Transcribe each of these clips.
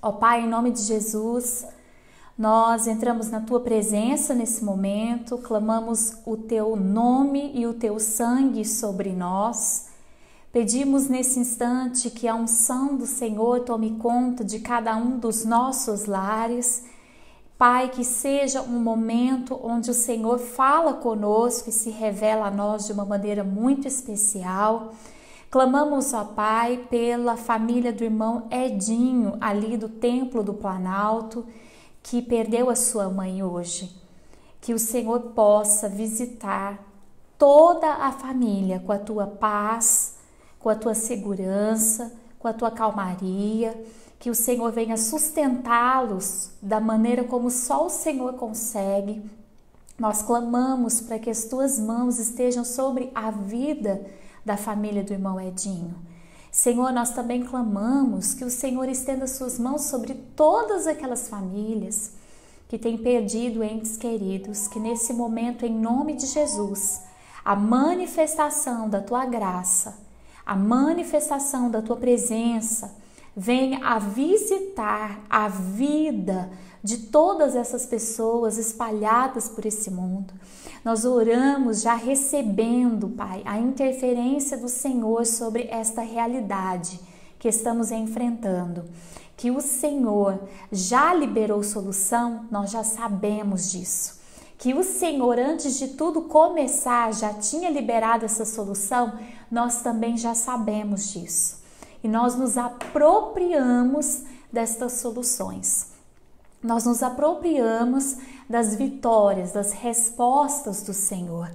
Ó Pai, em nome de Jesus, nós entramos na Tua presença nesse momento, clamamos o Teu nome e o Teu sangue sobre nós. Pedimos nesse instante que a unção do Senhor tome conta de cada um dos nossos lares. Pai, que seja um momento onde o Senhor fala conosco e se revela a nós de uma maneira muito especial. Clamamos, ó Pai, pela família do irmão Edinho, ali do Templo do Planalto, que perdeu a sua mãe hoje. Que o Senhor possa visitar toda a família com a Tua paz, com a Tua segurança, com a Tua calmaria. Que o Senhor venha sustentá-los da maneira como só o Senhor consegue. Nós clamamos para que as Tuas mãos estejam sobre a vida da família do irmão Edinho. Senhor, nós também clamamos que o Senhor estenda Suas mãos sobre todas aquelas famílias que têm perdido entes queridos, que nesse momento, em nome de Jesus, a manifestação da Tua graça, a manifestação da Tua presença, venha a visitar a vida de todas essas pessoas espalhadas por esse mundo. Nós oramos já recebendo, Pai, a interferência do Senhor sobre esta realidade que estamos enfrentando. Que o Senhor já liberou solução, nós já sabemos disso. Que o Senhor, antes de tudo começar, já tinha liberado essa solução, nós também já sabemos disso. E nós nos apropriamos destas soluções. Nós nos apropriamos das vitórias, das respostas do Senhor.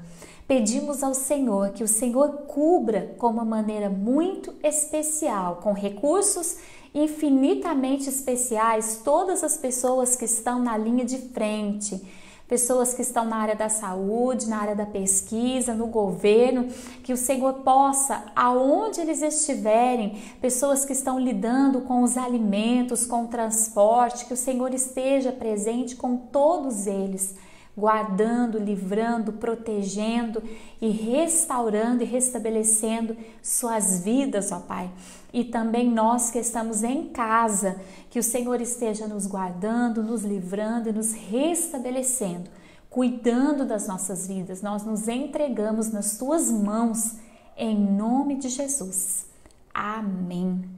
Pedimos ao Senhor que o Senhor cubra com uma maneira muito especial, com recursos infinitamente especiais, todas as pessoas que estão na linha de frente, pessoas que estão na área da saúde, na área da pesquisa, no governo, que o Senhor possa, aonde eles estiverem, pessoas que estão lidando com os alimentos, com o transporte, que o Senhor esteja presente com todos eles, guardando, livrando, protegendo e restaurando e restabelecendo suas vidas, ó Pai. E também nós que estamos em casa, que o Senhor esteja nos guardando, nos livrando e nos restabelecendo, cuidando das nossas vidas. Nós nos entregamos nas Tuas mãos, em nome de Jesus. Amém.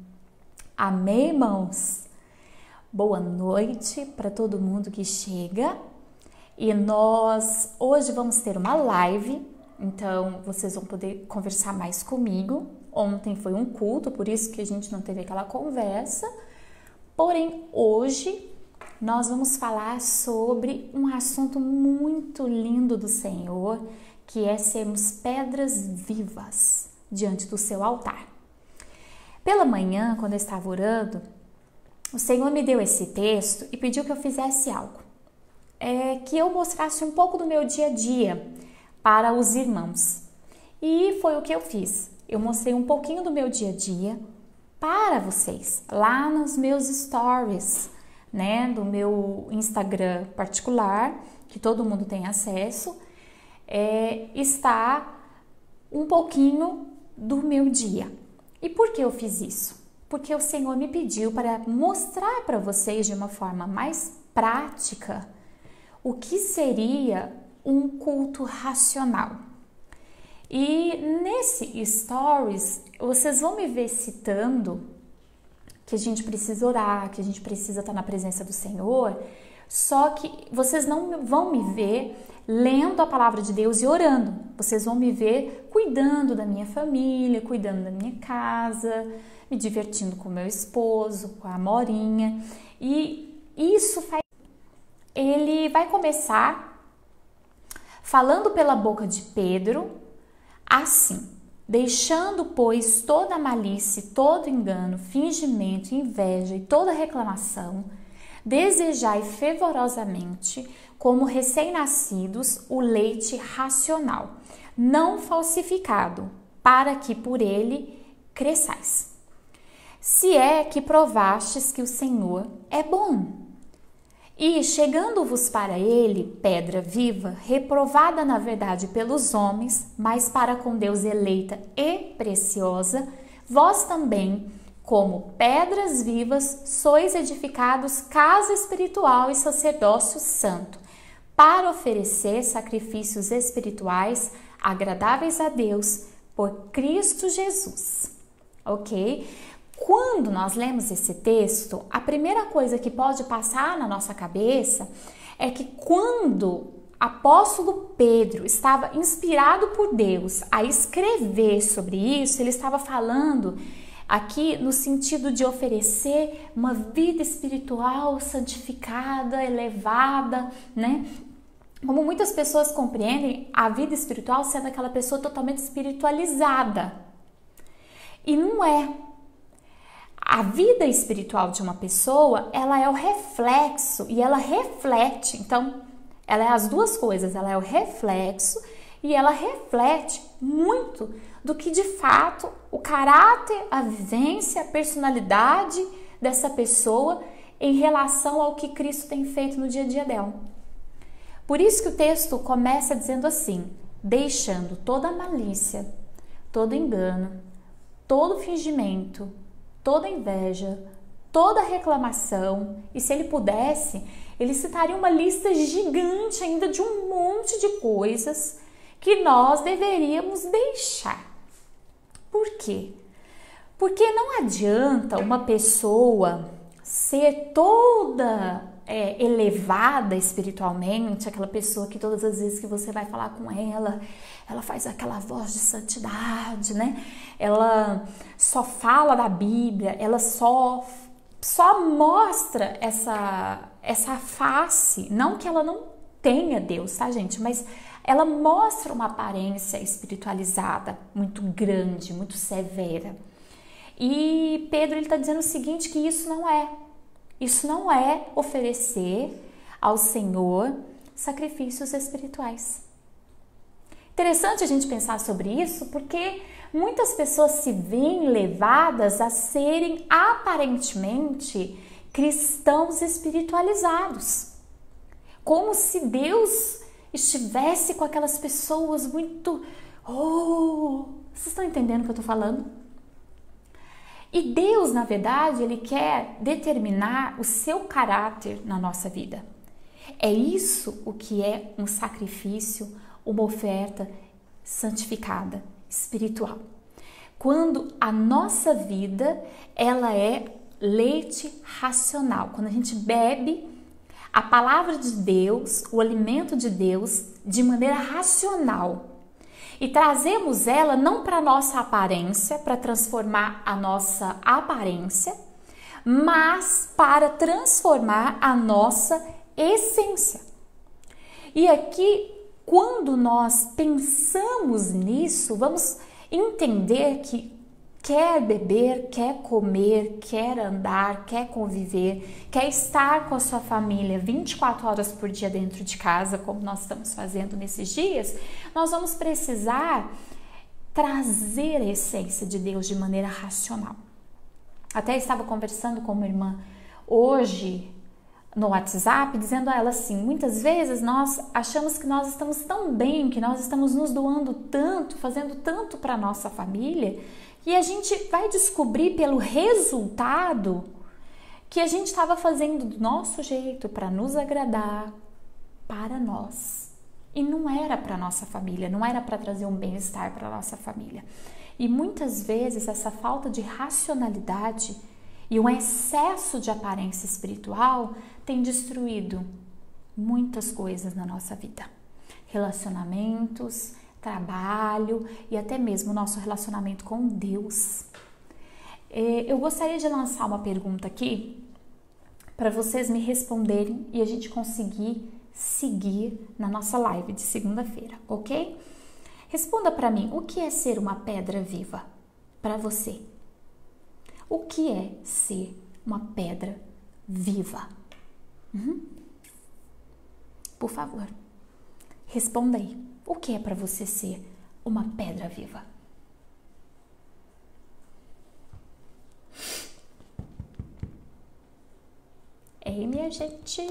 Amém, irmãos? Boa noite para todo mundo que chega. E nós hoje vamos ter uma live, então vocês vão poder conversar mais comigo. Ontem foi um culto, por isso que a gente não teve aquela conversa. Porém, hoje nós vamos falar sobre um assunto muito lindo do Senhor, que é sermos pedras vivas diante do seu altar. Pela manhã, quando eu estava orando, o Senhor me deu esse texto e pediu que eu fizesse algo. Que eu mostrasse um pouco do meu dia a dia para os irmãos. E foi o que eu fiz. Eu mostrei um pouquinho do meu dia a dia para vocês, lá nos meus stories, né, do meu Instagram particular, que todo mundo tem acesso, está um pouquinho do meu dia. E por que eu fiz isso? Porque o Senhor me pediu para mostrar para vocês de uma forma mais prática o que seria um culto racional. E nesse stories, vocês vão me ver citando que a gente precisa orar, que a gente precisa estar na presença do Senhor, só que vocês não vão me ver lendo a palavra de Deus e orando. Vocês vão me ver cuidando da minha família, cuidando da minha casa, me divertindo com o meu esposo, com a Morinha. E isso ele vai começar falando pela boca de Pedro assim: deixando, pois, toda malícia, todo engano, fingimento, inveja e toda reclamação, desejai fervorosamente, como recém-nascidos, o leite racional, não falsificado, para que por ele cresçais. Se é que provastes que o Senhor é bom. E, chegando-vos para ele, pedra viva, reprovada na verdade pelos homens, mas para com Deus eleita e preciosa, vós também, Como pedras vivas, sois edificados casa espiritual e sacerdócio santo, para oferecer sacrifícios espirituais agradáveis a Deus por Cristo Jesus. Ok? Quando nós lemos esse texto, a primeira coisa que pode passar na nossa cabeça é que quando apóstolo Pedro estava inspirado por Deus a escrever sobre isso, ele estava falando aqui no sentido de oferecer uma vida espiritual santificada, elevada, né? Como muitas pessoas compreendem a vida espiritual sendo aquela pessoa totalmente espiritualizada. E não é. A vida espiritual de uma pessoa, ela é o reflexo e ela reflete. Então, ela é as duas coisas, ela é o reflexo e ela reflete muito do que de fato o caráter, a vivência, a personalidade dessa pessoa em relação ao que Cristo tem feito no dia a dia dela. Por isso que o texto começa dizendo assim: deixando toda malícia, todo engano, todo fingimento, toda inveja, toda reclamação, e se ele pudesse, ele citaria uma lista gigante ainda de um monte de coisas que nós deveríamos deixar. Por quê? Porque não adianta uma pessoa ser toda elevada espiritualmente, aquela pessoa que todas as vezes que você vai falar com ela, ela faz aquela voz de santidade, né? Ela só fala da Bíblia, ela só mostra essa face, não que ela não tenha Deus, tá, gente? Mas ela mostra uma aparência espiritualizada muito grande, muito severa. E Pedro está dizendo o seguinte, que isso não é oferecer ao Senhor sacrifícios espirituais. Interessante a gente pensar sobre isso, porque muitas pessoas se veem levadas a serem aparentemente cristãos espiritualizados, como se Deus estivesse com aquelas pessoas muito... vocês estão entendendo o que eu estou falando? E Deus, na verdade, Ele quer determinar o seu caráter na nossa vida. É isso o que é um sacrifício, uma oferta santificada, espiritual. Quando a nossa vida, ela é leite racional. Quando a gente bebe a palavra de Deus, o alimento de Deus, de maneira racional. E trazemos ela não para a nossa aparência, para transformar a nossa aparência, mas para transformar a nossa essência. E aqui, quando nós pensamos nisso, vamos entender que quer beber, quer comer, quer andar, quer conviver, quer estar com a sua família 24 horas por dia dentro de casa, como nós estamos fazendo nesses dias, nós vamos precisar trazer a essência de Deus de maneira racional. Até estava conversando com uma irmã hoje no WhatsApp, dizendo a ela assim, muitas vezes nós achamos que nós estamos tão bem, que nós estamos nos doando tanto, fazendo tanto para a nossa família, e a gente vai descobrir pelo resultado que a gente estava fazendo do nosso jeito para nos agradar, para nós. E não era para nossa família, não era para trazer um bem-estar para nossa família. E muitas vezes essa falta de racionalidade e um excesso de aparência espiritual tem destruído muitas coisas na nossa vida. Relacionamentos, trabalho e até mesmo o nosso relacionamento com Deus. Eu gostaria de lançar uma pergunta aqui para vocês me responderem e a gente conseguir seguir na nossa live de segunda-feira, ok? Responda para mim, o que é ser uma pedra viva para você? O que é ser uma pedra viva? Por favor, responda aí. O que é para você ser uma pedra viva? Ei, minha gente,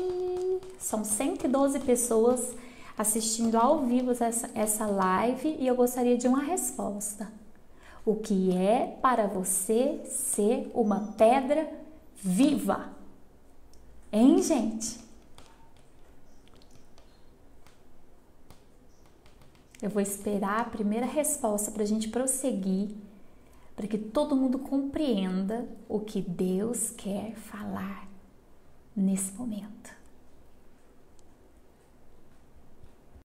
são 112 pessoas assistindo ao vivo essa live e eu gostaria de uma resposta. o que é para você ser uma pedra viva. Hein, gente? Eu vou esperar a primeira resposta para a gente prosseguir, para que todo mundo compreenda o que Deus quer falar nesse momento.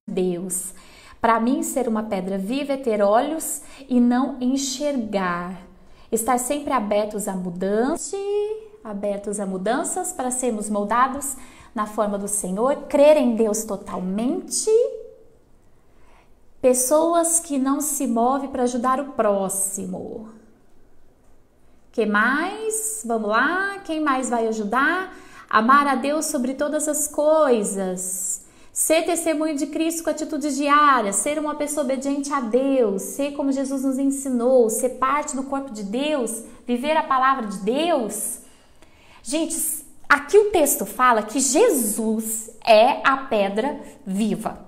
Deus, para mim ser uma pedra viva é ter olhos e não enxergar, estar sempre abertos a mudanças para sermos moldados na forma do Senhor, crer em Deus totalmente. Pessoas que não se movem para ajudar o próximo. Que mais? Vamos lá, quem mais vai ajudar? Amar a Deus sobre todas as coisas. Ser testemunho de Cristo com atitudes diárias. Ser uma pessoa obediente a Deus. Ser como Jesus nos ensinou. Ser parte do corpo de Deus. Viver a palavra de Deus. Gente, aqui o texto fala que Jesus é a pedra viva.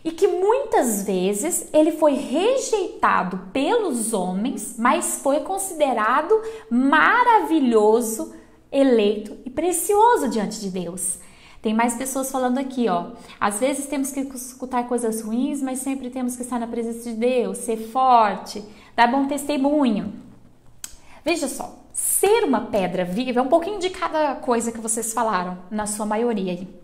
E que muitas vezes ele foi rejeitado pelos homens, mas foi considerado maravilhoso, eleito e precioso diante de Deus. Tem mais pessoas falando aqui, ó. Às vezes temos que escutar coisas ruins, mas sempre temos que estar na presença de Deus, ser forte, dar bom testemunho. Veja só, ser uma pedra viva é um pouquinho de cada coisa que vocês falaram, na sua maioria aí.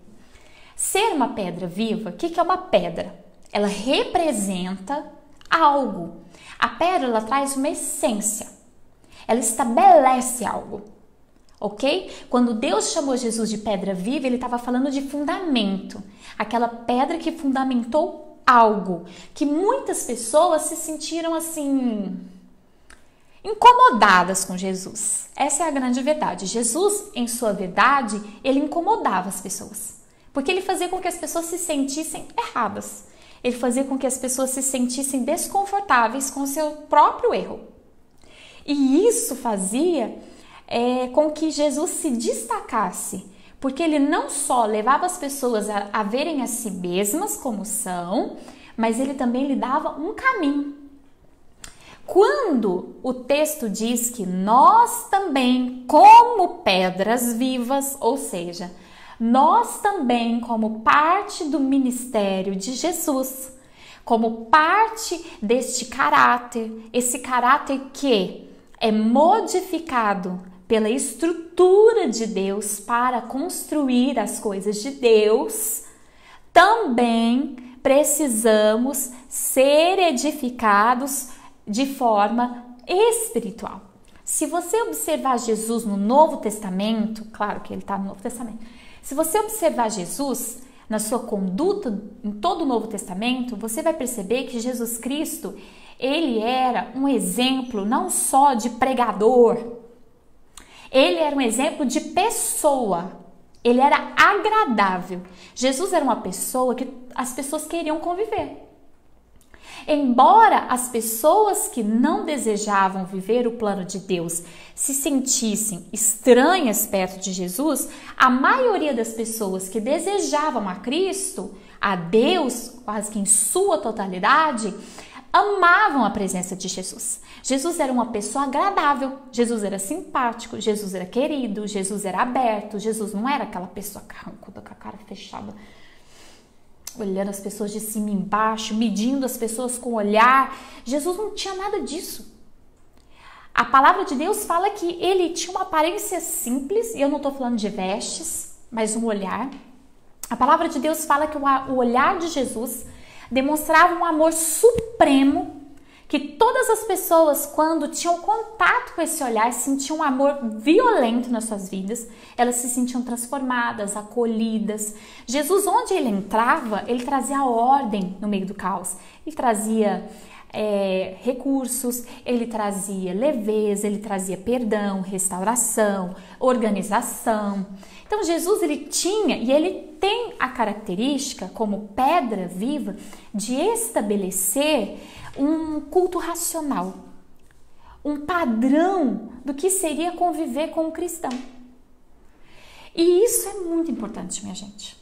Ser uma pedra viva, o que é uma pedra? Ela representa algo. A pedra, ela traz uma essência. Ela estabelece algo, ok? Quando Deus chamou Jesus de pedra viva, ele estava falando de fundamento. Aquela pedra que fundamentou algo. Que muitas pessoas se sentiram assim, incomodadas com Jesus. Essa é a grande verdade. Jesus, em sua verdade, ele incomodava as pessoas. Porque ele fazia com que as pessoas se sentissem erradas. Ele fazia com que as pessoas se sentissem desconfortáveis com o seu próprio erro. E isso fazia com que Jesus se destacasse. Porque ele não só levava as pessoas a verem a si mesmas como são, mas ele também lhe dava um caminho. Quando o texto diz que nós também, como pedras vivas, ou seja, nós também, como parte do ministério de Jesus, como parte deste caráter, esse caráter que é modificado pela estrutura de Deus para construir as coisas de Deus, também precisamos ser edificados de forma espiritual. Se você observar Jesus no Novo Testamento, claro que ele está no Novo Testamento, se você observar Jesus na sua conduta em todo o Novo Testamento, você vai perceber que Jesus Cristo, ele era um exemplo não só de pregador, ele era um exemplo de pessoa, ele era agradável. Jesus era uma pessoa que as pessoas queriam conviver. Embora as pessoas que não desejavam viver o plano de Deus se sentissem estranhas perto de Jesus, a maioria das pessoas que desejavam a Cristo, a Deus, quase que em sua totalidade, amavam a presença de Jesus. Jesus era uma pessoa agradável, Jesus era simpático, Jesus era querido, Jesus era aberto, Jesus não era aquela pessoa carrancuda com a cara fechada, olhando as pessoas de cima e embaixo, medindo as pessoas com o olhar. Jesus não tinha nada disso. A palavra de Deus fala que ele tinha uma aparência simples, e eu não estou falando de vestes, mas um olhar. A palavra de Deus fala que o olhar de Jesus demonstrava um amor supremo, que todas as pessoas, quando tinham contato com esse olhar, sentiam um amor violento nas suas vidas, elas se sentiam transformadas, acolhidas. Jesus, onde ele entrava, ele trazia ordem no meio do caos. Ele trazia recursos, ele trazia leveza, ele trazia perdão, restauração, organização. Então Jesus, ele tinha e ele tem a característica, como pedra viva, de estabelecer um culto racional, um padrão do que seria conviver com um cristão. E isso é muito importante, minha gente,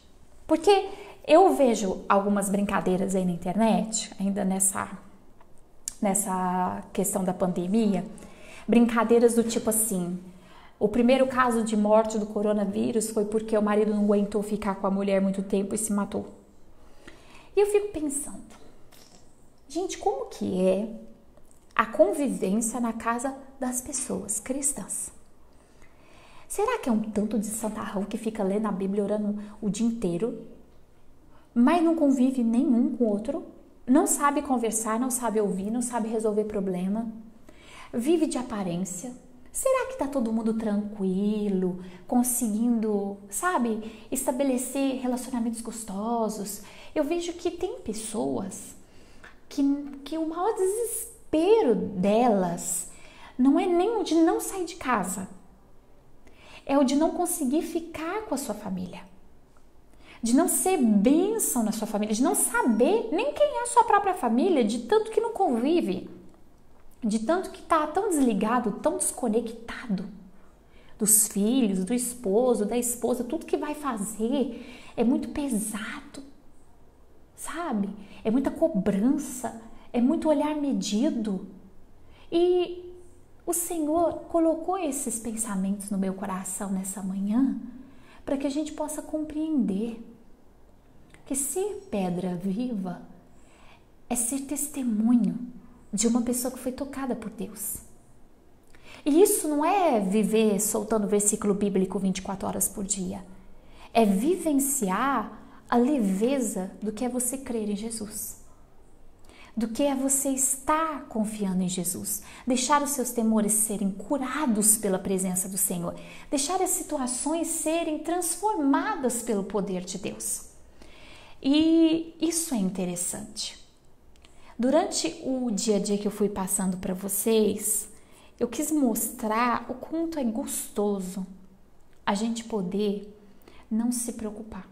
porque eu vejo algumas brincadeiras aí na internet, ainda nessa nessa questão da pandemia, brincadeiras do tipo assim: o primeiro caso de morte do coronavírus foi porque o marido não aguentou ficar com a mulher muito tempo e se matou. E eu fico pensando, gente, como que é a convivência na casa das pessoas cristãs? Será que é um tanto de santarrão que fica lendo a Bíblia, orando o dia inteiro, mas não convive nenhum com o outro? Não sabe conversar, não sabe ouvir, não sabe resolver problema? Vive de aparência? Será que tá todo mundo tranquilo, conseguindo, sabe, estabelecer relacionamentos gostosos? Eu vejo que tem pessoas que o maior desespero delas não é nem o de não sair de casa, é o de não conseguir ficar com a sua família, de não ser bênção na sua família, de não saber nem quem é a sua própria família, de tanto que não convive, de tanto que tá tão desligado, tão desconectado dos filhos, do esposo, da esposa, tudo que vai fazer é muito pesado, sabe? É muita cobrança, é muito olhar medido. E o Senhor colocou esses pensamentos no meu coração nessa manhã para que a gente possa compreender que ser pedra viva é ser testemunho de uma pessoa que foi tocada por Deus. E isso não é viver soltando versículo bíblico 24 horas por dia. É vivenciar a leveza do que é você crer em Jesus. Do que é você estar confiando em Jesus. Deixar os seus temores serem curados pela presença do Senhor. Deixar as situações serem transformadas pelo poder de Deus. E isso é interessante. Durante o dia a dia que eu fui passando para vocês, eu quis mostrar o quanto é gostoso a gente poder não se preocupar.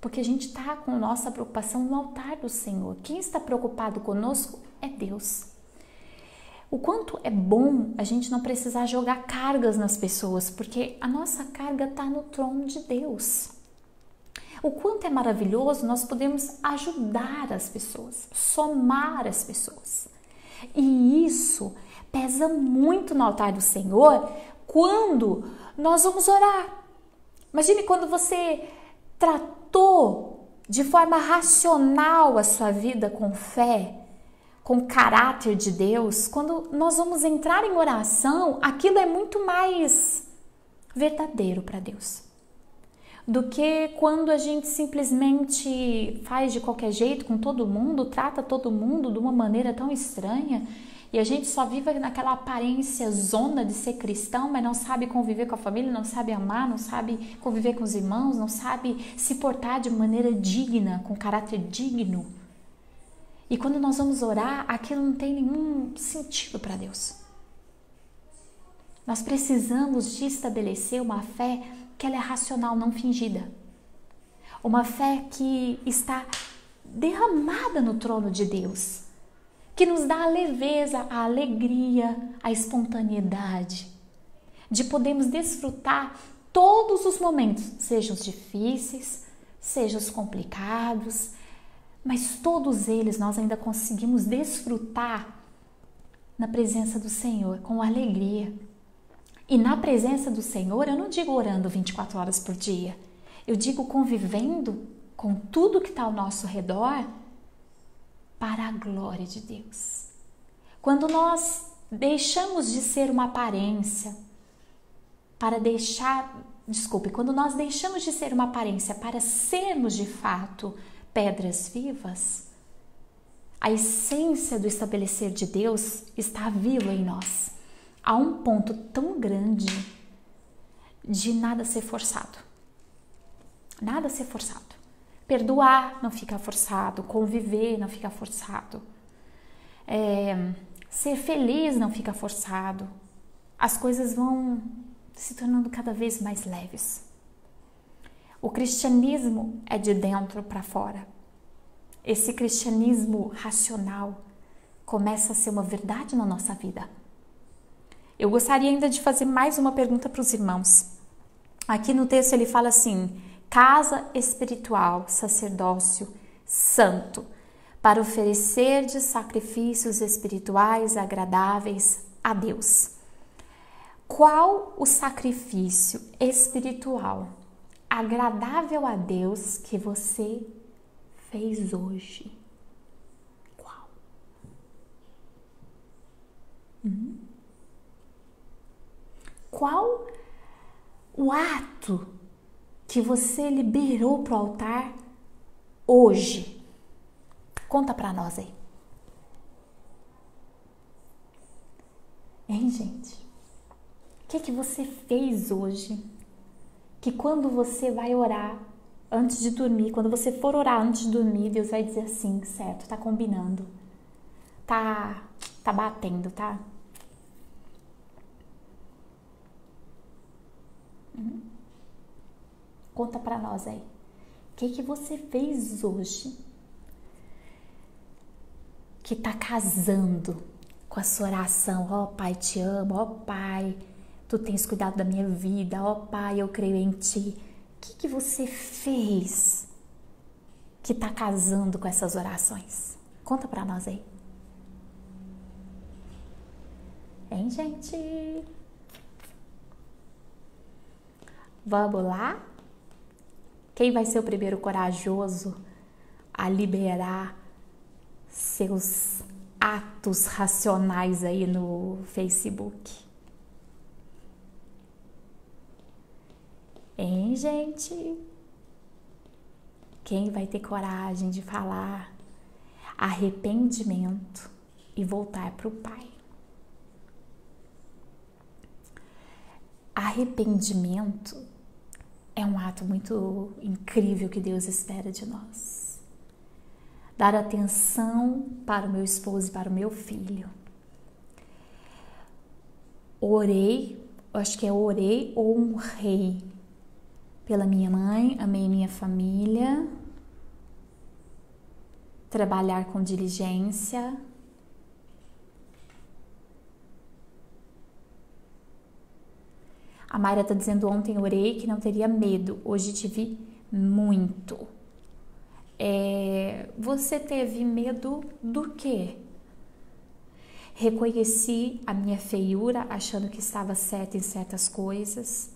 Porque a gente está com nossa preocupação no altar do Senhor. Quem está preocupado conosco é Deus. O quanto é bom a gente não precisar jogar cargas nas pessoas, porque a nossa carga está no trono de Deus. O quanto é maravilhoso nós podemos ajudar as pessoas, somar as pessoas. E isso pesa muito no altar do Senhor quando nós vamos orar. Imagine quando você tratou de forma racional a sua vida com fé, com caráter de Deus. Quando nós vamos entrar em oração, aquilo é muito mais verdadeiro para Deus do que quando a gente simplesmente faz de qualquer jeito com todo mundo, trata todo mundo de uma maneira tão estranha e a gente só vive naquela aparência zona de ser cristão, mas não sabe conviver com a família, não sabe amar, não sabe conviver com os irmãos, não sabe se portar de maneira digna, com caráter digno. E quando nós vamos orar, aquilo não tem nenhum sentido para Deus. Nós precisamos de estabelecer uma fé que ela é racional, não fingida. Uma fé que está derramada no trono de Deus, que nos dá a leveza, a alegria, a espontaneidade, de podermos desfrutar todos os momentos, sejam os difíceis, sejam os complicados, mas todos eles nós ainda conseguimos desfrutar na presença do Senhor, com alegria. E na presença do Senhor, eu não digo orando 24 horas por dia, eu digo convivendo com tudo que está ao nosso redor para a glória de Deus. Quando nós deixamos de ser uma aparência, quando nós deixamos de ser uma aparência para sermos de fato pedras vivas, a essência do estabelecer de Deus está viva em nós. Há um ponto tão grande de nada ser forçado. Nada ser forçado. Perdoar não fica forçado, conviver não fica forçado, ser feliz não fica forçado. As coisas vão se tornando cada vez mais leves. O cristianismo é de dentro para fora. Esse cristianismo racional começa a ser uma verdade na nossa vida. Eu gostaria ainda de fazer mais uma pergunta para os irmãos. Aqui no texto ele fala assim: casa espiritual, sacerdócio santo, para oferecer de sacrifícios espirituais agradáveis a Deus. Qual o sacrifício espiritual agradável a Deus que você fez hoje? Qual? Qual o ato que você liberou para o altar hoje? Conta para nós aí. Hein, gente? O que você fez hoje que quando você vai orar antes de dormir, quando você for orar antes de dormir, Deus vai dizer assim, certo, tá combinando, tá batendo, tá? Conta pra nós aí. O que você fez hoje que tá casando com a sua oração? Ó, Pai, te amo. Ó, Pai, tu tens cuidado da minha vida. Ó, Pai, eu creio em ti. O que você fez que tá casando com essas orações? Conta pra nós aí. Hein, gente? Vamos lá? Quem vai ser o primeiro corajoso a liberar seus atos racionais aí no Facebook? Hein, gente? Quem vai ter coragem de falar arrependimento e voltar para o Pai? Arrependimento é um ato muito incrível que Deus espera de nós. Dar atenção para o meu esposo e para o meu filho. Orei, acho que é orei ou honrei pela minha mãe, amei minha família, trabalhar com diligência. A Mayra está dizendo, ontem orei que não teria medo, hoje tive muito. Você teve medo do quê? Reconheci a minha feiura, achando que estava certa em certas coisas,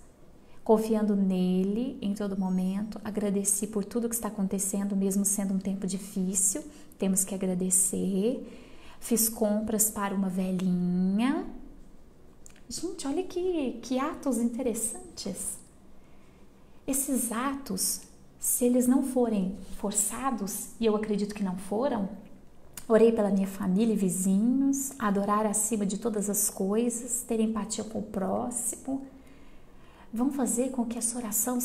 confiando nele em todo momento. Agradeci por tudo que está acontecendo, mesmo sendo um tempo difícil, temos que agradecer. Fiz compras para uma velhinha. Gente, olha que atos interessantes. Esses atos, se eles não forem forçados, e eu acredito que não foram, orei pela minha família e vizinhos, adorar acima de todas as coisas, ter empatia com o próximo, vão fazer com que essa oração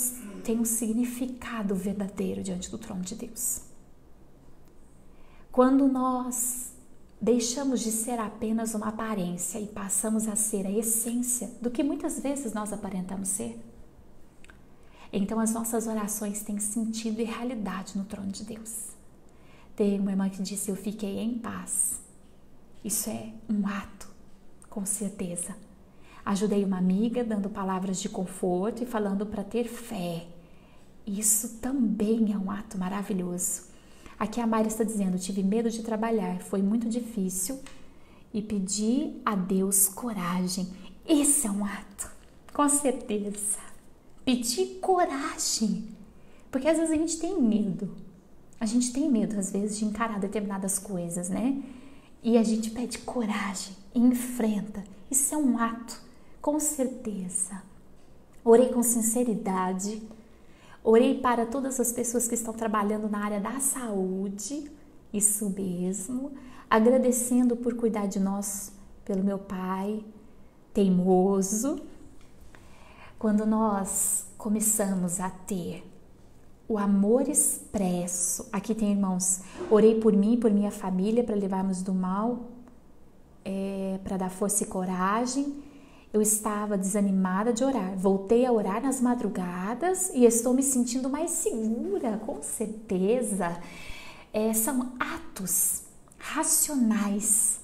tenha um significado verdadeiro diante do trono de Deus. Quando nós deixamos de ser apenas uma aparência e passamos a ser a essência do que muitas vezes nós aparentamos ser, então as nossas orações têm sentido e realidade no trono de Deus. Tem uma irmã que disse, eu fiquei em paz. Isso é um ato, com certeza. Ajudei uma amiga dando palavras de conforto e falando para ter fé. Isso também é um ato maravilhoso. Aqui a Mayra está dizendo, tive medo de trabalhar, foi muito difícil e pedi a Deus coragem. Esse é um ato, com certeza. Pedir coragem, porque às vezes a gente tem medo. A gente tem medo às vezes de encarar determinadas coisas, né? E a gente pede coragem e enfrenta. Isso é um ato, com certeza. Orei com sinceridade. Orei para todas as pessoas que estão trabalhando na área da saúde, isso mesmo, agradecendo por cuidar de nós, pelo meu pai teimoso. Quando nós começamos a ter o amor expresso, aqui tem irmãos, orei por mim, por minha família, para levarmos do mal, para dar força e coragem. Eu estava desanimada de orar, voltei a orar nas madrugadas e estou me sentindo mais segura, com certeza. São atos racionais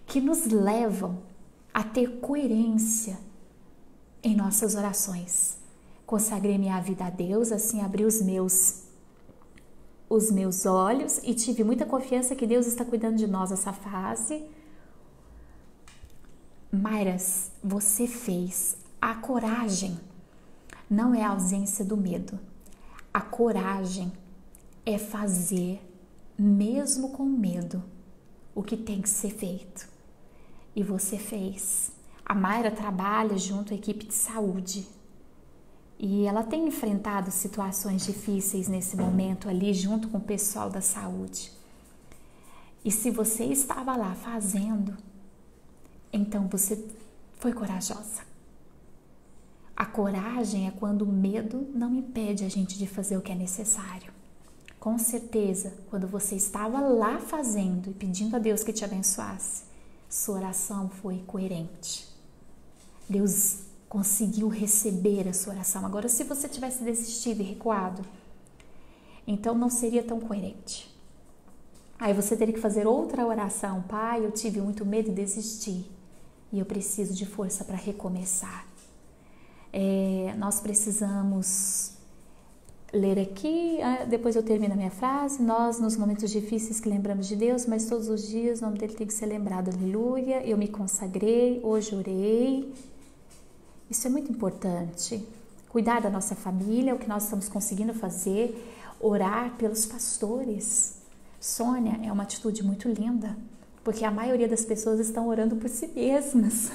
que nos levam a ter coerência em nossas orações. Consagrei minha vida a Deus, assim abri os meus os meus olhos e tive muita confiança que Deus está cuidando de nós nessa fase. Mayras, você fez. A coragem não é a ausência do medo. A coragem é fazer, mesmo com medo, o que tem que ser feito. E você fez. A Mayra trabalha junto à equipe de saúde. E ela tem enfrentado situações difíceis nesse momento ali, junto com o pessoal da saúde. E se você estava lá fazendo, então você foi corajosa. A coragem é quando o medo não impede a gente de fazer o que é necessário. Com certeza, quando você estava lá fazendo e pedindo a Deus que te abençoasse, sua oração foi coerente. Deus conseguiu receber a sua oração. Agora, se você tivesse desistido e recuado, então não seria tão coerente. Aí você teria que fazer outra oração. Pai, eu tive muito medo e desisti. E eu preciso de força para recomeçar. Nós precisamos ler aqui, depois eu termino a minha frase. Nós, nos momentos difíceis que lembramos de Deus, mas todos os dias o nome dele tem que ser lembrado. Aleluia, eu me consagrei, hoje orei. Isso é muito importante. Cuidar da nossa família, o que nós estamos conseguindo fazer, orar pelos pastores. Sônia, é uma atitude muito linda, porque a maioria das pessoas estão orando por si mesmas.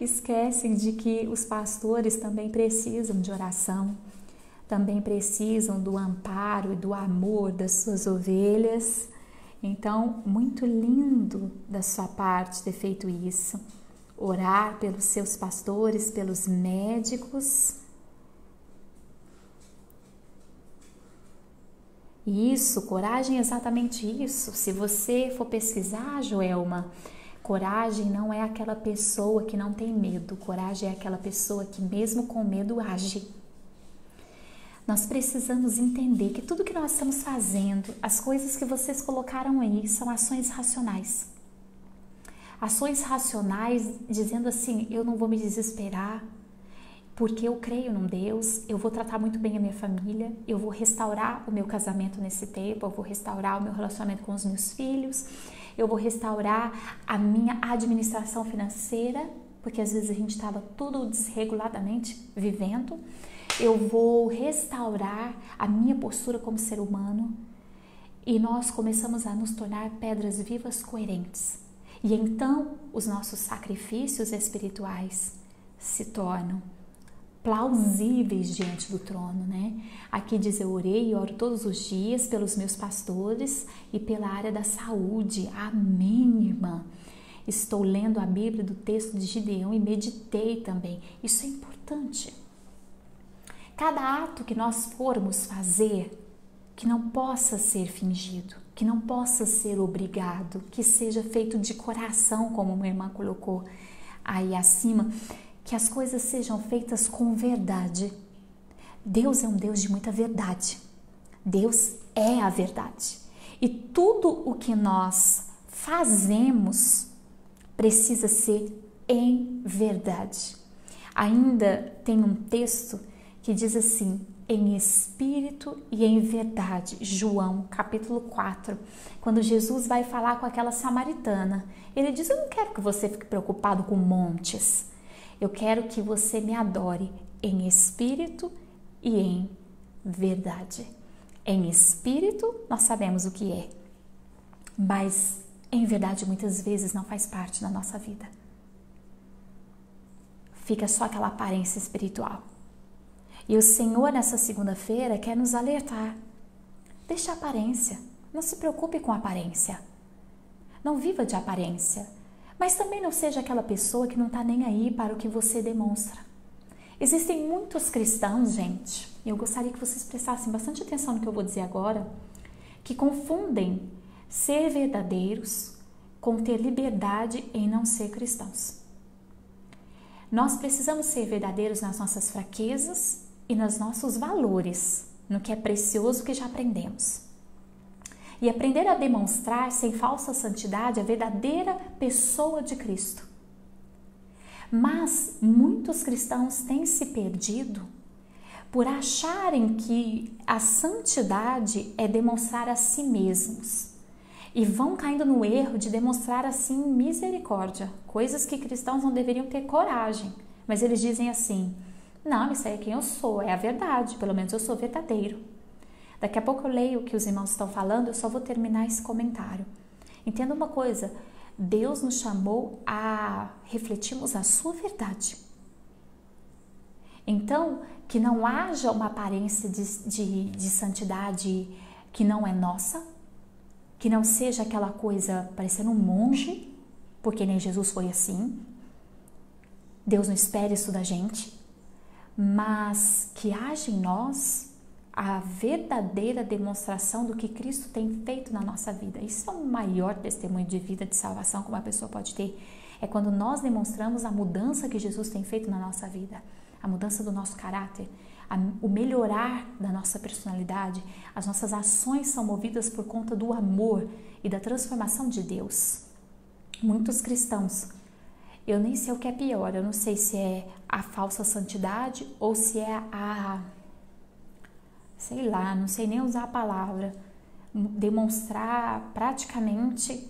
Esquecem de que os pastores também precisam de oração, também precisam do amparo e do amor das suas ovelhas. Então, muito lindo da sua parte ter feito isso. Orar pelos seus pastores, pelos médicos. Isso, coragem é exatamente isso. Se você for pesquisar, Joelma, coragem não é aquela pessoa que não tem medo. Coragem é aquela pessoa que mesmo com medo age. Nós precisamos entender que tudo que nós estamos fazendo, as coisas que vocês colocaram aí, são ações racionais. Ações racionais dizendo assim, eu não vou me desesperar, porque eu creio num Deus, eu vou tratar muito bem a minha família, eu vou restaurar o meu casamento nesse tempo, eu vou restaurar o meu relacionamento com os meus filhos, eu vou restaurar a minha administração financeira, porque às vezes a gente estava tudo desreguladamente vivendo, eu vou restaurar a minha postura como ser humano e nós começamos a nos tornar pedras vivas coerentes. E então os nossos sacrifícios espirituais se tornam plausíveis diante do trono, né? Aqui diz, eu orei e oro todos os dias pelos meus pastores e pela área da saúde. Amém, irmã. Estou lendo a Bíblia do texto de Gideão e meditei também. Isso é importante. Cada ato que nós formos fazer, que não possa ser fingido, que não possa ser obrigado, que seja feito de coração, como uma irmã colocou aí acima, que as coisas sejam feitas com verdade. Deus é um Deus de muita verdade. Deus é a verdade. E tudo o que nós fazemos precisa ser em verdade. Ainda tem um texto que diz assim, em espírito e em verdade, João capítulo 4, quando Jesus vai falar com aquela samaritana, ele diz, eu não quero que você fique preocupado com montes, eu quero que você me adore em espírito e em verdade. Em espírito nós sabemos o que é, mas em verdade muitas vezes não faz parte da nossa vida. Fica só aquela aparência espiritual. E o Senhor nessa segunda-feira quer nos alertar. Deixe a aparência, não se preocupe com a aparência. Não viva de aparência, mas também não seja aquela pessoa que não está nem aí para o que você demonstra. Existem muitos cristãos, gente, e eu gostaria que vocês prestassem bastante atenção no que eu vou dizer agora, que confundem ser verdadeiros com ter liberdade em não ser cristãos. Nós precisamos ser verdadeiros nas nossas fraquezas e nos nossos valores, no que é precioso que já aprendemos. E aprender a demonstrar sem falsa santidade a verdadeira pessoa de Cristo. Mas muitos cristãos têm se perdido por acharem que a santidade é demonstrar a si mesmos. E vão caindo no erro de demonstrar assim misericórdia, coisas que cristãos não deveriam ter coragem. Mas eles dizem assim: não, isso aí é quem eu sou, é a verdade, pelo menos eu sou verdadeiro. Daqui a pouco eu leio o que os irmãos estão falando, eu só vou terminar esse comentário. Entenda uma coisa, Deus nos chamou a refletirmos a sua verdade. Então, que não haja uma aparência de santidade que não é nossa, que não seja aquela coisa parecendo um monge, porque nem Jesus foi assim. Deus não espera isso da gente, mas que haja em nós a verdadeira demonstração do que Cristo tem feito na nossa vida. Isso é o maior testemunho de vida, de salvação que uma pessoa pode ter. É quando nós demonstramos a mudança que Jesus tem feito na nossa vida, a mudança do nosso caráter, o melhorar da nossa personalidade. As nossas ações são movidas por conta do amor e da transformação de Deus. Muitos cristãos, eu nem sei o que é pior, eu não sei se é a falsa santidade ou se é sei lá, não sei nem usar a palavra, demonstrar praticamente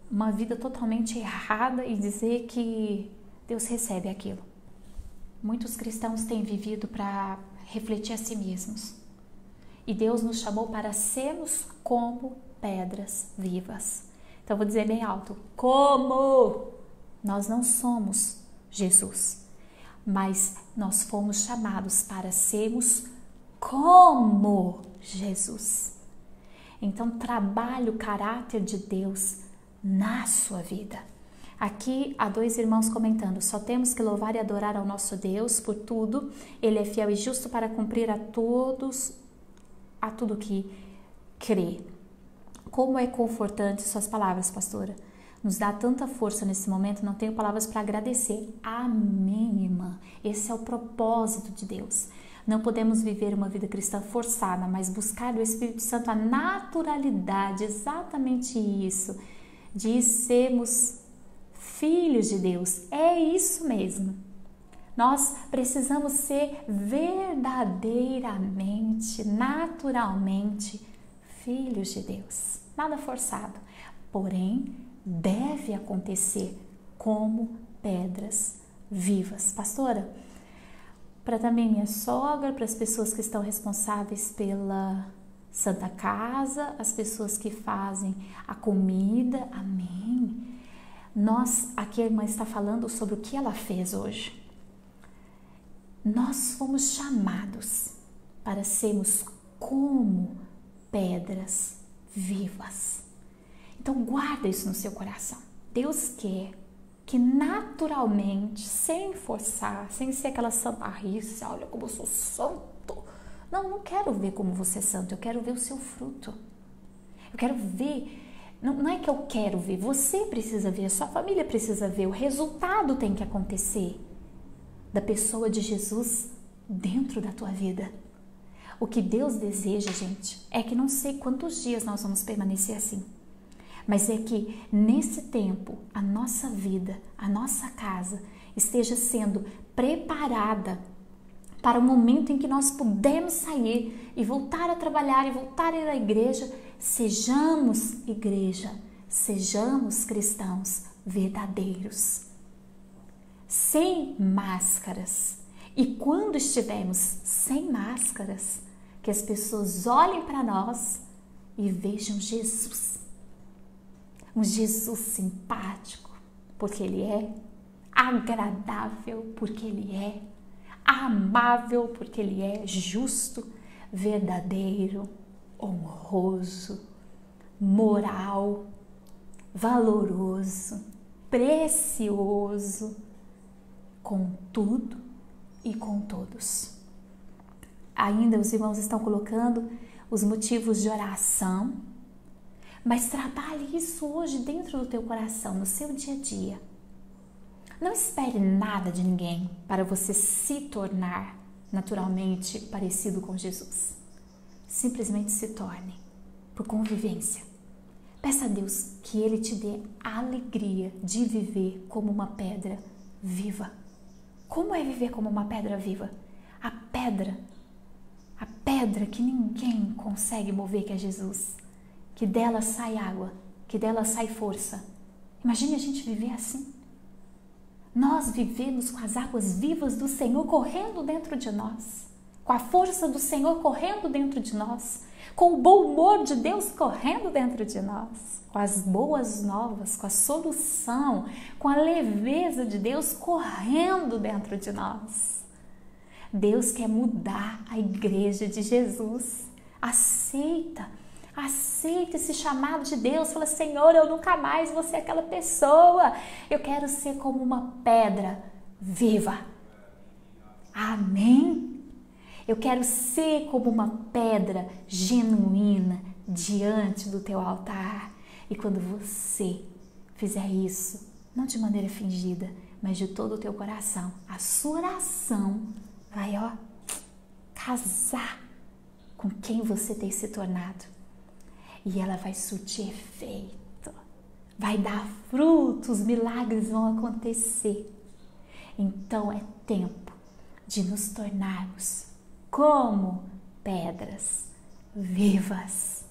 uma vida totalmente errada e dizer que Deus recebe aquilo. Muitos cristãos têm vivido para refletir a si mesmos. E Deus nos chamou para sermos como pedras vivas. Então, vou dizer bem alto: como? Nós não somos Jesus, mas nós fomos chamados para sermos como Jesus. Então, trabalhe o caráter de Deus na sua vida. Aqui há dois irmãos comentando: só temos que louvar e adorar ao nosso Deus por tudo. Ele é fiel e justo para cumprir a tudo que crê. Como é confortante suas palavras, pastora. Nos dá tanta força nesse momento, não tenho palavras para agradecer. Amém, irmã. Esse é o propósito de Deus. Não podemos viver uma vida cristã forçada, mas buscar do Espírito Santo a naturalidade, exatamente isso, de sermos filhos de Deus. É isso mesmo. Nós precisamos ser verdadeiramente, naturalmente filhos de Deus. Nada forçado. Porém, deve acontecer como pedras vivas. Pastora, para também minha sogra, para as pessoas que estão responsáveis pela Santa Casa, as pessoas que fazem a comida, amém. Aqui a irmã está falando sobre o que ela fez hoje. Nós fomos chamados para sermos como pedras vivas. Então guarda isso no seu coração. Deus quer que naturalmente, sem forçar, sem ser aquela santarrice, olha como eu sou santo. Não quero ver como você é santo, eu quero ver o seu fruto. Eu quero ver, não é que eu quero ver, você precisa ver, a sua família precisa ver, o resultado tem que acontecer da pessoa de Jesus dentro da tua vida. O que Deus deseja, gente, é que não sei quantos dias nós vamos permanecer assim, mas é que nesse tempo a nossa vida, a nossa casa esteja sendo preparada para o momento em que nós pudermos sair e voltar a trabalhar e voltar a ir à igreja. Sejamos igreja, sejamos cristãos verdadeiros, sem máscaras. E quando estivermos sem máscaras, que as pessoas olhem para nós e vejam Jesus. Um Jesus simpático, porque Ele é, agradável, porque Ele é, amável, porque Ele é, justo, verdadeiro, honroso, moral, valoroso, precioso, com tudo e com todos. Ainda os irmãos estão colocando os motivos de oração, mas trabalhe isso hoje dentro do teu coração, no seu dia a dia. Não espere nada de ninguém para você se tornar naturalmente parecido com Jesus. Simplesmente se torne, por convivência. Peça a Deus que Ele te dê a alegria de viver como uma pedra viva. Como é viver como uma pedra viva? A pedra A pedra que ninguém consegue mover, que é Jesus. Que dela sai água, que dela sai força. Imagine a gente viver assim. Nós vivemos com as águas vivas do Senhor correndo dentro de nós. Com a força do Senhor correndo dentro de nós. Com o bom humor de Deus correndo dentro de nós. Com as boas novas, com a solução, com a leveza de Deus correndo dentro de nós. Deus quer mudar a igreja de Jesus. Aceita esse chamado de Deus. Fala, Senhor, eu nunca mais vou ser aquela pessoa. Eu quero ser como uma pedra viva. Amém? Eu quero ser como uma pedra genuína diante do teu altar. E quando você fizer isso, não de maneira fingida, mas de todo o teu coração, a sua oração vai, casar com quem você tem se tornado. E ela vai surtir efeito, vai dar frutos, milagres vão acontecer. Então é tempo de nos tornarmos como pedras vivas.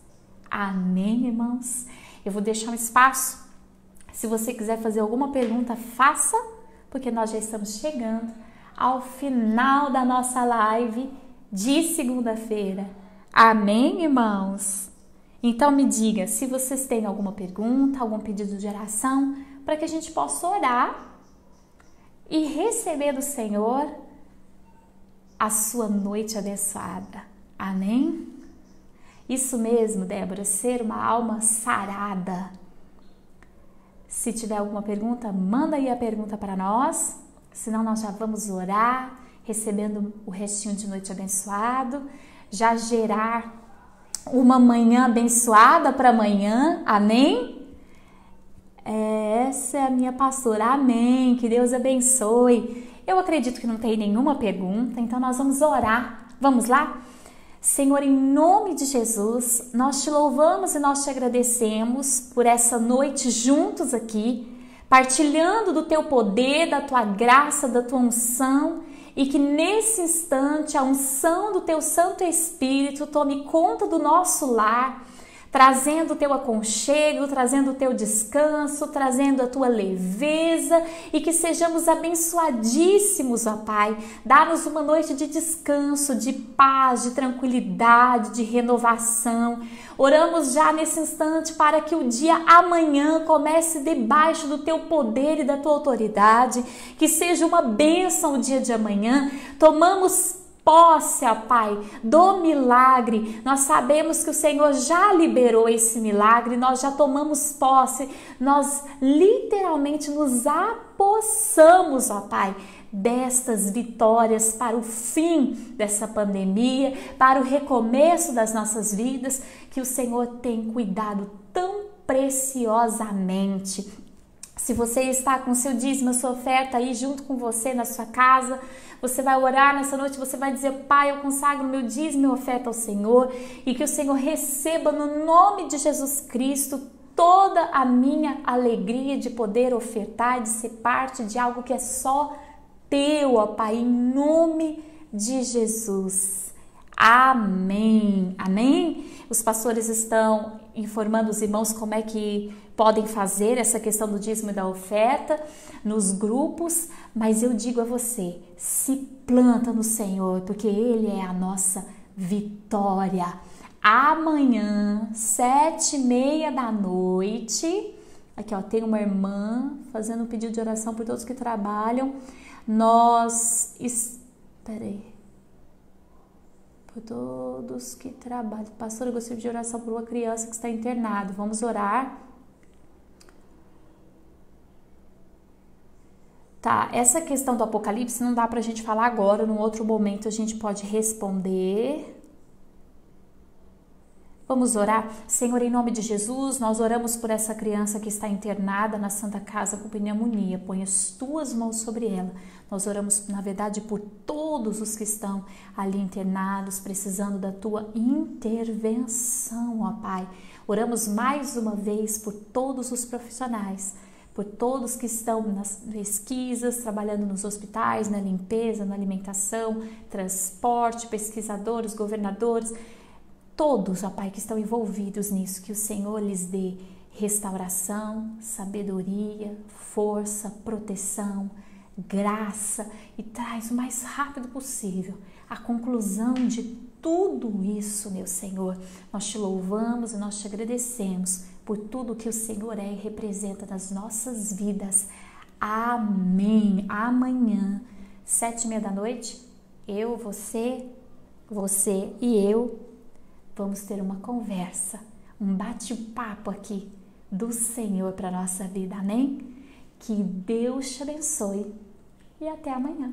Amém, irmãos? Eu vou deixar um espaço. Se você quiser fazer alguma pergunta, faça, porque nós já estamos chegando ao final da nossa live de segunda-feira. Amém, irmãos? Então me diga se vocês têm alguma pergunta, algum pedido de oração, para que a gente possa orar e receber do Senhor a sua noite abençoada. Amém? Isso mesmo, Débora, ser uma alma sarada. Se tiver alguma pergunta, manda aí a pergunta para nós, senão nós já vamos orar, recebendo o restinho de noite abençoado, já gerar uma manhã abençoada para amanhã, amém? Essa é a minha pastora, amém, que Deus abençoe. Eu acredito que não tem nenhuma pergunta, então nós vamos orar, vamos lá? Senhor, em nome de Jesus, nós te louvamos e nós te agradecemos por essa noite juntos aqui, partilhando do teu poder, da tua graça, da tua unção, e que nesse instante a unção do teu Santo Espírito tome conta do nosso lar, trazendo o teu aconchego, trazendo o teu descanso, trazendo a tua leveza, e que sejamos abençoadíssimos, ó Pai. Dá-nos uma noite de descanso, de paz, de tranquilidade, de renovação. Oramos já nesse instante para que o dia amanhã comece debaixo do teu poder e da tua autoridade, que seja uma bênção o dia de amanhã. Tomamos posse, ó Pai, do milagre. Nós sabemos que o Senhor já liberou esse milagre, nós já tomamos posse, nós literalmente nos apossamos, ó Pai, destas vitórias para o fim dessa pandemia, para o recomeço das nossas vidas, que o Senhor tem cuidado tão preciosamente. Se você está com seu dízimo, a sua oferta aí junto com você na sua casa, você vai orar nessa noite, você vai dizer, Pai, eu consagro meu dízimo e minha oferta ao Senhor, e que o Senhor receba no nome de Jesus Cristo toda a minha alegria de poder ofertar, de ser parte de algo que é só teu, ó Pai, em nome de Jesus. Amém. Amém? Os pastores estão informando os irmãos como é que podem fazer essa questão do dízimo e da oferta nos grupos, mas eu digo a você, se planta no Senhor, porque Ele é a nossa vitória. Amanhã, 7h30 da noite, aqui ó, tem uma irmã fazendo um pedido de oração por todos que trabalham, por todos que trabalham. Pastor, eu gostaria de oração por uma criança que está internada. Vamos orar. Tá, essa questão do Apocalipse não dá pra gente falar agora, num outro momento a gente pode responder. Vamos orar. Senhor, em nome de Jesus, nós oramos por essa criança que está internada na Santa Casa com pneumonia. Põe as tuas mãos sobre ela. Nós oramos, na verdade, por todos os que estão ali internados, precisando da tua intervenção, ó Pai. Oramos mais uma vez por todos os profissionais, por todos que estão nas pesquisas, trabalhando nos hospitais, na limpeza, na alimentação, transporte, pesquisadores, governadores, todos, ó Pai, que estão envolvidos nisso, que o Senhor lhes dê restauração, sabedoria, força, proteção, graça e traz o mais rápido possível a conclusão de tudo isso, meu Senhor. Nós te louvamos e nós te agradecemos por tudo que o Senhor é e representa nas nossas vidas. Amém. Amanhã, 7h30, eu, você e eu vamos ter uma conversa, um bate-papo aqui do Senhor para a nossa vida. Amém? Que Deus te abençoe e até amanhã.